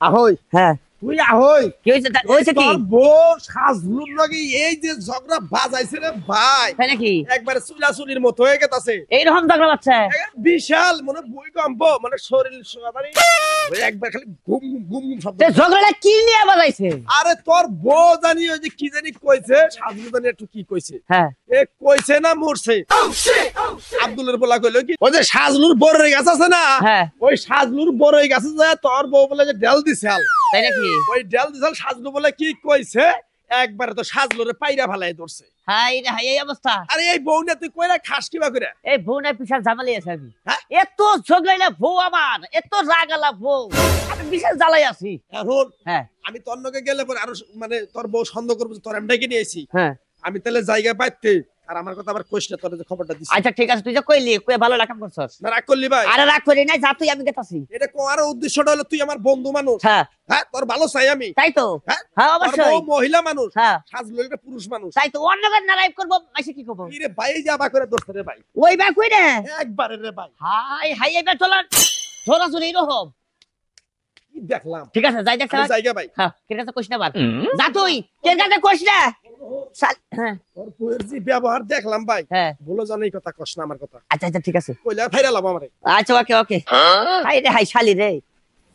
আহই হ্যাঁ তুই আহই কি হয়েছে কি তোর বউ সাজলুর লাগি এই যে ঝগড়া বাজাইছে রে ভাই তাই নাকি একবারে চুলাচুলির মতো হয়ে গেছে এইরকম ঝগড়া বাচ্চা বিশাল মানে ভূমিকম্প মানে শরীর মানে একবার খালি ঘুম ঘুম ঘুম ঘুম শব্দ। ঝগড়াটা কি নিয়ে বাজাইছে আরে তোর বউ জানি ওই যে কি জানি কইছে সাজলু জানি একটু কি কইছে হ্যাঁ এ কইছে না মরছে আব্দুলের বলা কইলো কি ওই যে সাজলুর বড়ই গাছ আছে না হ্যাঁ ওই সাজলুর বড়ই গাছে যায় তোর বউ বলে যে ডেল দিছাল তাই নাকি ওই ডেল দিছাল সাজলু বলে কি কইছে একবারে তো সাজলুরে পাইরা ফালাই ধরছে হাই রে হাই এই অবস্থা আরে এই বউ না তুই কইরা খাস কিবা করে এই বউ না বিশাল ঝামেলাই আছে আমি হ্যাঁ? এত ঝগড়াইলা বউ আমার এত রাগালা বউ আমি বিশাল জ্বালাই আছি এখন হ্যাঁ আমি তোর নকে গেলে পরে আরো মানে তোর বউ সন্দেহ করবো যে তোর আমি ডেকে নিয়েছি হ্যাঁ আমি তাহলে জায়গা পাইতে আর আমার কথা আবার কইস না তোর যে খবরটা দিছি আচ্ছা ঠিক আছে তুই যা কইলি কই ভালো রাখাম করছস না রাগ করলি ভাই আরে রাগ করি নাই যা তুই আমি গেতাছি এটা কোয়ার উদ্দেশ্যটা হলো তুই আমার বন্ধু মানুষ হ্যাঁ হ্যাঁ তোর ভালো চাই আমি তাই তো হ্যাঁ হ্যাঁ তোর অবশ্যই বউ মহিলা মানুষ হ্যাঁ সাজলু একটা পুরুষ মানুষ তাই তো অন্যকে নারাইব করবো মাসে কি করবো কি রে ভাই যাবা করে দোস্ত রে ভাই ওই বা কই রে একবারে রে ভাই হাই হাই এবার চলার ঝোরাঝুরি এরকম কি দেখলাম ঠিক আছে যাই দেখ আমি জায়গা ভাই হ্যাঁ কের কাছে কইস না বার যা তুই কের কাছে কইস না হ্যাঁ তোর বউয়ের যে ব্যবহার দেখলাম ভাই হ্যাঁ বলো জানি কথা কস না আমার কথা আচ্ছা আচ্ছা ঠিক আছে কইলা ফাইরালাম আমারে আচ্ছা ওকে ওকে হাই রে হাই শালি রে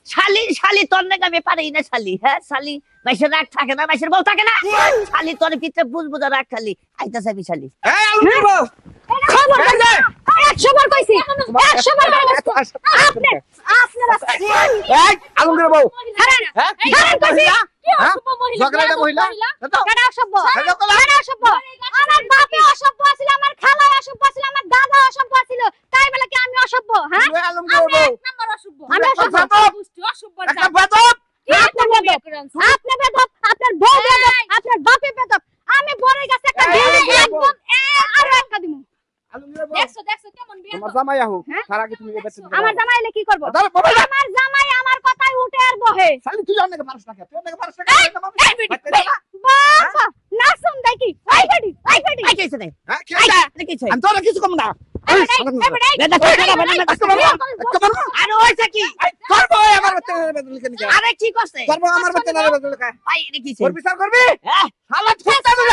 শালি শালি তোর নাকি আমি পারি না শালি হ্যাঁ শালি মাইসের রাগ থাকে না মাইসের বউ থাকে না শালি তোর ভিতরে বুঝবো না রাগ খালি আইতাছে আমি শালি এই আলু বউ খবর দে 100 বার কইছি 100 বার কইছি আপনি আপনারা এই আলু বউ হারান হ্যাঁ হারান কইছি কি হ্যাঁ? অসভ্য মহিলা ঝগড়াটা মহিলা? কেন অসভ্য কেন অসভ্য আমার বাপে অসভ্য ছিল আমার খালা অসভ্য ছিল আমার দাদা অসভ্য ছিল তাই বলে কি আমি অসভ্য হ্যাঁ আলু আমি বউ এক নাম্বার অসভ্য আমি অসভ্য অসভ্য একটা বেদব আপনি বেদব আপনি বেদব আপনার বউ বেদব আপনার বাপে বেদব আমি বড় গাছে একটা এই, দিয়ে এই, একদম আরো একটা দিমু আলু বউ দেখছো দেখছো কেমন বিয়ে তোমার জামাই আহু হ্যাঁ? তার আগে তুমি এবার আমার জামাই এলে কি করব দাঁড়া বাবা আমার জামাই আমার কথাই উঠে আর বহে শালি তুই অনেক পারছ না তুই অনেক পারছ না এই বেটি বাবা না শুন দেখি এই বেটি আই কইছে নাই হ্যাঁ কি আই হইছে? কইছে আমি তোরা কিছু কম না এই বেটি বেটা কইরা বানা একবার আরে হইছে কি তোর বউ আমার বাচ্চা বেদল কেন কে আরে কি করছে তোর বউ আমার বাচ্চা বেদল কে ভাই এটা কিছে তোর বিচার করবি হ্যাঁ শালা ঠুকতা দিলে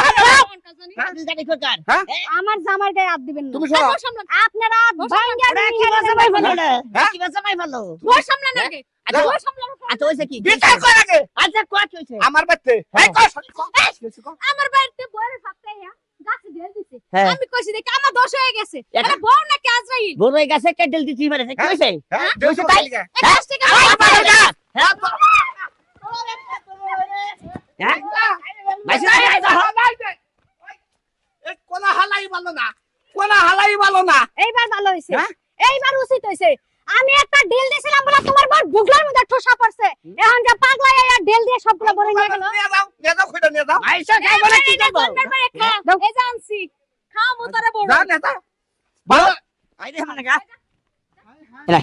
আপনি জানি কোকার হ্যাঁ? আমার জামার গায়ে হাত দিবেন না তুমি শোনো আপনারা ভাঙ্গা ওরা কি বাসা ভাই ভালো না কি বাসা ভাই ভালো বউ সামলান আগে আচ্ছা বউ সামলান আচ্ছা হইছে কি বিচার কর আগে আচ্ছা কত হইছে আমার বাচ্চা এই কর শালি কর আমার বাড়িতে বউয়ের সাথে গাছে ঢেল দিছে হ্যাঁ। আমি কইছি দেখি আমার দোষ হয়ে গেছে এটা- আরে বউ নাকি আজরাইল বড় গাছে কেটেল দিছি মানে কি হইছে হ্যাঁ দেউছো তাই? তাই এই গাছ থেকে হ্যাঁ মাইসে এই কোলা হালাই ভালো না কোলা হালাই ভালো না এইবার ভালো হইছে হ্যাঁ? এইবার উচিত হইছে আমি একটা ঢেল দিছিলাম বলে তোমার বড় বুগলার মধ্যে ঠোসা পড়ছে এখন যে পাগলা আয়া ঢেল দিয়ে সবগুলো বড় নিয়ে গেল নিয়ে যাও কইটা নিয়ে যাও মাইসে খাই বলে কি করব এই জানছি খাও মুতারে বড় যা নিয়ে যাও ভালো আইরে মানে গা এলা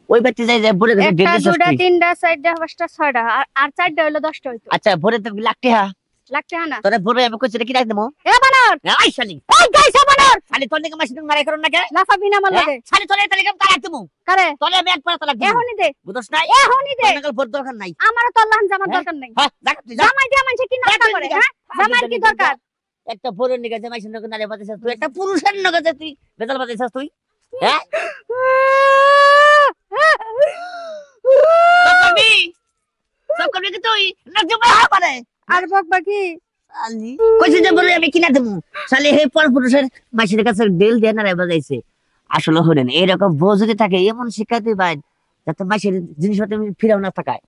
ওই বাচ্চা যাই যায় বড় গাছে একটা ডেল দুটা দিছিস তিনটা চারটা পাঁচটা ছয়টা আর চারটা হইলো 10টা হইতো আচ্ছা ভরে তো লাগতে হ্যাঁ লাগতে হয় না তোরে ভরে আমি কইছি কি রাখ দেবো এ বানর আই শালি ওই গাইছে বানর শালি তোর নাকি মাসি তুমি মারাই করো না কে লাফাবি না আমার লগে শালি তোরে তাহলে কেমন তারাক দেবো কারে তোরে আমি একবার তারাক দেবো এখনই দে বুঝছ না এখনই দে তোর নাকি ভোট দরকার নাই আমারও তো আল্লাহন জামার হ্যাঁ? দরকার নাই হ্যাঁ যা তুই যা জামাই দিয়ে মানুষ কি নাস্তা করে হ্যাঁ জামাই কি দরকার একটা ভোরের নিকে যে মাসির নকে নারে বাতাইছিস তুই একটা পুরুষের নকে যে তুই বেজাল বাতাইছিস তুই হ্যাঁ সব করবি কি তুই না জমা পারে আর বকবা কি শালি কইছে যে বলে আমি কিনা দেবো শালি হে পর পুরুষের মাসির কাছে ডেল দিয়ে নারে বাজাইছে আসলে হলেন এরকম বউ যদি থাকে এমন শিক্ষা তুই ভাই যাতে মাসির জিনিসপত্র ফিরাও না থাকায়